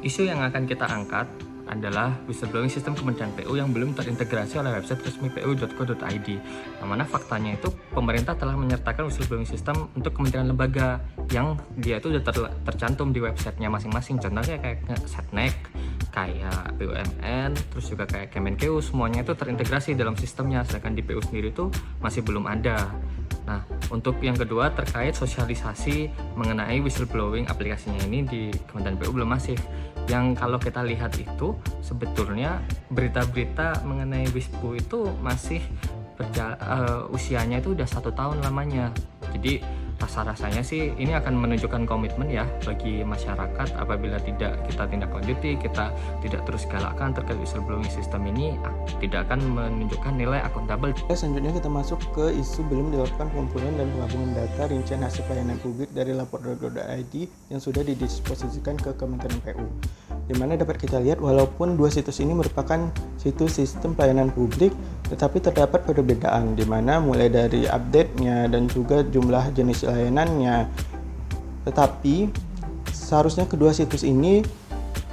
Isu yang akan kita angkat adalah whistleblowing sistem Kementerian PU yang belum terintegrasi oleh website resmi pu.go.id. Yang mana faktanya itu pemerintah telah menyertakan whistleblowing system untuk kementerian lembaga yang dia itu sudah tercantum di websitenya masing-masing. Contohnya kayak Setnek, kayak BUMN, terus juga kayak Kemenkeu, semuanya itu terintegrasi dalam sistemnya, sedangkan di PU sendiri itu masih belum ada. Nah, untuk yang kedua terkait sosialisasi mengenai whistleblowing aplikasinya ini di Kementerian PU belum masif. Yang kalau kita lihat itu sebetulnya berita-berita mengenai Wispu itu masih usianya itu udah 1 tahun lamanya. Jadi rasa-rasanya sih ini akan menunjukkan komitmen ya bagi masyarakat apabila tidak kita tindak lanjuti, kita tidak terus galakkan terkait whistleblowing sistem ini tidak akan menunjukkan nilai akuntabel. Selanjutnya kita masuk ke isu belum dilakukan pengumpulan dan penggabungan data rincian hasil pelayanan publik dari lapor.go.id yang sudah didisposisikan ke Kementerian PU. Di mana dapat kita lihat walaupun dua situs ini merupakan situs sistem pelayanan publik, tetapi terdapat perbedaan di mana mulai dari update-nya dan juga jumlah jenis layanannya. Tetapi seharusnya kedua situs ini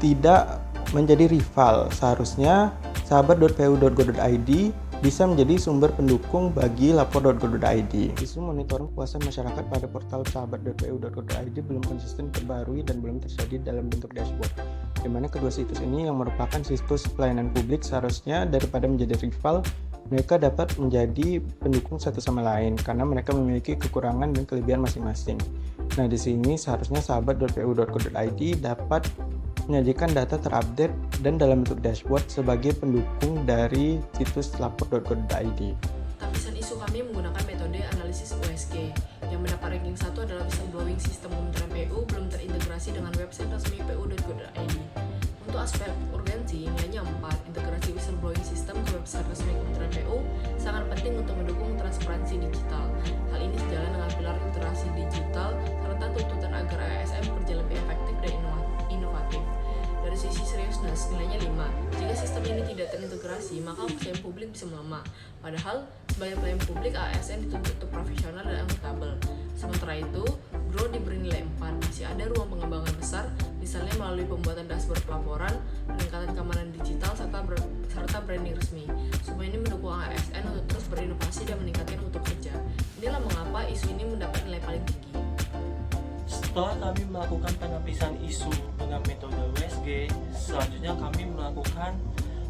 tidak menjadi rival. Seharusnya sahabat.pu.go.id bisa menjadi sumber pendukung bagi lapor.go.id. Isu monitoring kepuasan masyarakat pada portal sahabat.pu.go.id belum konsisten terbarui dan belum terjadi dalam bentuk dashboard, di mana kedua situs ini yang merupakan situs pelayanan publik seharusnya daripada menjadi rival, mereka dapat menjadi pendukung satu sama lain karena mereka memiliki kekurangan dan kelebihan masing-masing. Nah, di sini seharusnya sahabat.pu.go.id dapat menyajikan data terupdate dan dalam bentuk dashboard sebagai pendukung dari situs lapor.go.id. Lapisan isu kami menggunakan metode analisis USG. Yang mendapat ranking 1 adalah whistleblowing sistem Kementerian PU belum terintegrasi dengan website resmi pu.go.id. Untuk aspek urgensi, nilainya 4. Integrasi whistleblowing system ke website resmi Kementerian PU sangat penting untuk mendukung transparansi digital. Hal ini sejalan dengan pilar literasi digital serta tuntutan agar ASN berjalan lebih efektif dan inovatif. Dari sisi seriusness, nilainya 5. Jika sistem ini tidak terintegrasi, maka pelayanan publik bisa melemah. Padahal, sebagai pelayan publik, ASN dituntut untuk profesional dan akuntabel. Sementara itu, Grow diberi nilai 4. Masih ada ruang pengembangan besar, misalnya melalui pembuatan dashboard pelaporan, peningkatan keamanan digital, serta branding resmi. Semua ini mendukung ASN untuk terus berinovasi dan meningkatkan mutu kerja. Inilah mengapa isu ini mendapat nilai paling tinggi. Setelah kami melakukan penapisan isu dengan metode USG, selanjutnya kami melakukan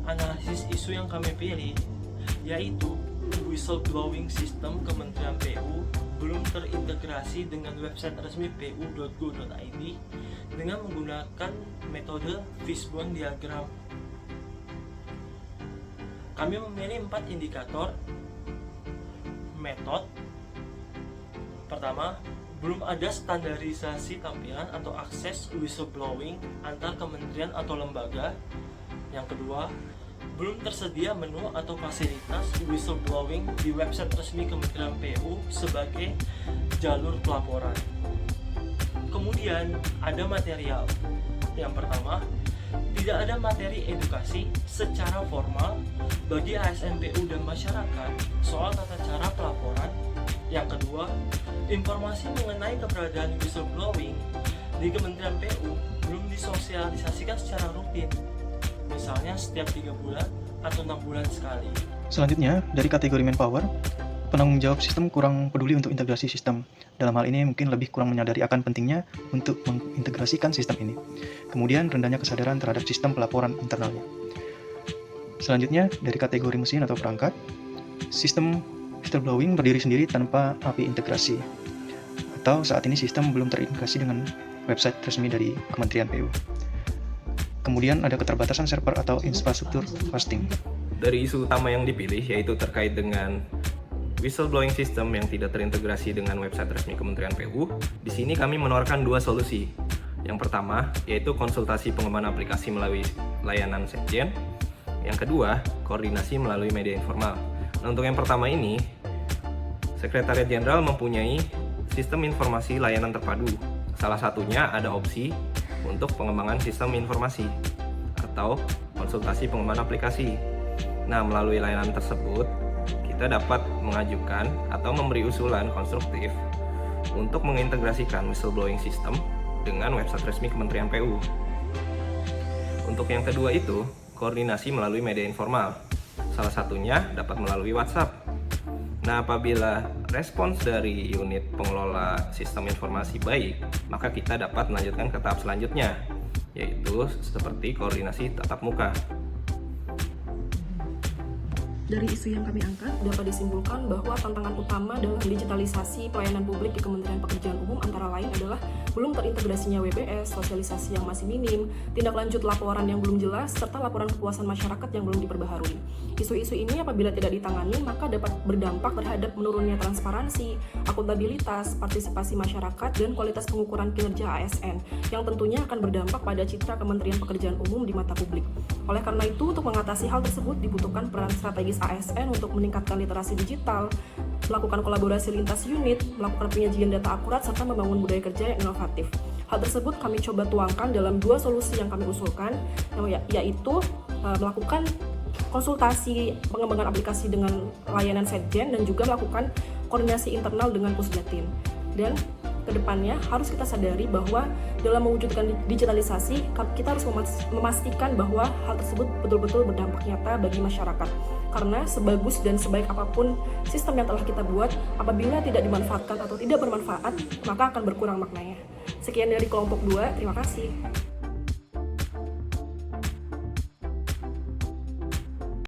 analisis isu yang kami pilih, yaitu whistleblowing sistem Kementerian PU belum terintegrasi dengan website resmi pu.go.id dengan menggunakan metode fishbone diagram. Kami memilih 4 indikator metode. Pertama, belum ada standarisasi tampilan atau akses whistleblowing antar kementerian atau lembaga. Yang kedua, belum tersedia menu atau fasilitas whistleblowing di website resmi Kementerian PU sebagai jalur pelaporan. Kemudian ada material. Yang pertama, tidak ada materi edukasi secara formal bagi ASN PU dan masyarakat soal tata cara pelaporan. Yang kedua, informasi mengenai keberadaan whistleblowing di Kementerian PU belum disosialisasikan secara rutin, misalnya setiap 3 bulan atau 6 bulan sekali. Selanjutnya, dari kategori manpower, penanggung jawab sistem kurang peduli untuk integrasi sistem. Dalam hal ini mungkin lebih kurang menyadari akan pentingnya untuk mengintegrasikan sistem ini. Kemudian rendahnya kesadaran terhadap sistem pelaporan internalnya. Selanjutnya, dari kategori mesin atau perangkat, sistem whistleblowing berdiri sendiri tanpa API integrasi, atau saat ini sistem belum terintegrasi dengan website resmi dari Kementerian PU. Kemudian ada keterbatasan server atau infrastruktur hosting. Dari isu utama yang dipilih yaitu terkait dengan whistleblowing system yang tidak terintegrasi dengan website resmi Kementerian PU, di sini kami menawarkan 2 solusi. Yang pertama yaitu konsultasi pengembangan aplikasi melalui layanan Sekjen. Yang kedua, koordinasi melalui media informal. Nah, untuk yang pertama ini, Sekretariat Jenderal mempunyai sistem informasi layanan terpadu. Salah satunya ada opsi untuk pengembangan sistem informasi atau konsultasi pengembangan aplikasi. Nah, melalui layanan tersebut, kita dapat mengajukan atau memberi usulan konstruktif untuk mengintegrasikan whistleblowing system dengan website resmi Kementerian PU. untuk yang kedua itu, koordinasi melalui media informal. Salah satunya dapat melalui WhatsApp. Nah, apabila respons dari unit pengelola sistem informasi baik, maka kita dapat melanjutkan ke tahap selanjutnya, yaitu seperti koordinasi tatap muka. Dari isu yang kami angkat, dapat disimpulkan bahwa tantangan utama dalam digitalisasi pelayanan publik di Kementerian Pekerjaan Umum antara lain adalah belum terintegrasinya WBS, sosialisasi yang masih minim, tindak lanjut laporan yang belum jelas, serta laporan kepuasan masyarakat yang belum diperbaharui. Isu-isu ini apabila tidak ditangani, maka dapat berdampak terhadap menurunnya transparansi, akuntabilitas, partisipasi masyarakat, dan kualitas pengukuran kinerja ASN, yang tentunya akan berdampak pada citra Kementerian Pekerjaan Umum di mata publik. Oleh karena itu, untuk mengatasi hal tersebut dibutuhkan peran strategis ASN untuk meningkatkan literasi digital, melakukan kolaborasi lintas unit, melakukan penyajian data akurat, serta membangun budaya kerja yang inovatif. Hal tersebut kami coba tuangkan dalam 2 solusi yang kami usulkan, yaitu melakukan konsultasi pengembangan aplikasi dengan layanan Setjen dan juga melakukan koordinasi internal dengan Pusdatin. Dan kedepannya harus kita sadari bahwa dalam mewujudkan digitalisasi, kita harus memastikan bahwa hal tersebut betul-betul berdampak nyata bagi masyarakat. Karena sebagus dan sebaik apapun sistem yang telah kita buat, apabila tidak dimanfaatkan atau tidak bermanfaat, maka akan berkurang maknanya. Sekian dari kelompok 2, terima kasih.